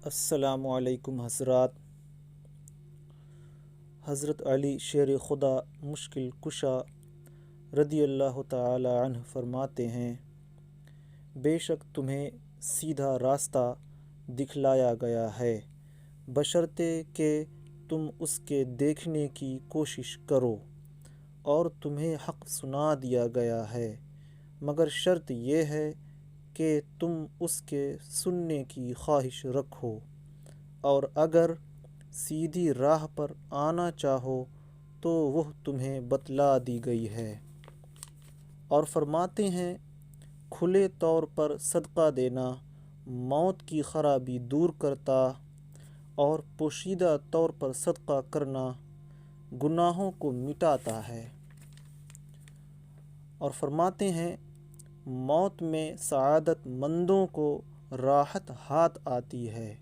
السلام علیکم حضرات۔ حضرت علی شیر خدا مشکل کشا رضی اللہ تعالی عنہ فرماتے ہیں، بے شک تمہیں سیدھا راستہ دکھلایا گیا ہے بشرطے کہ تم اس کے دیکھنے کی کوشش کرو، اور تمہیں حق سنا دیا گیا ہے، مگر شرط یہ ہے کہ تم اس کے سننے کی خواہش رکھو، اور اگر سیدھی راہ پر آنا چاہو تو وہ تمہیں بتلا دی گئی ہے۔ اور فرماتے ہیں، کھلے طور پر صدقہ دینا موت کی خرابی دور کرتا، اور پوشیدہ طور پر صدقہ کرنا گناہوں کو مٹاتا ہے۔ اور فرماتے ہیں، موت میں سعادت مندوں کو راحت ہاتھ آتی ہے،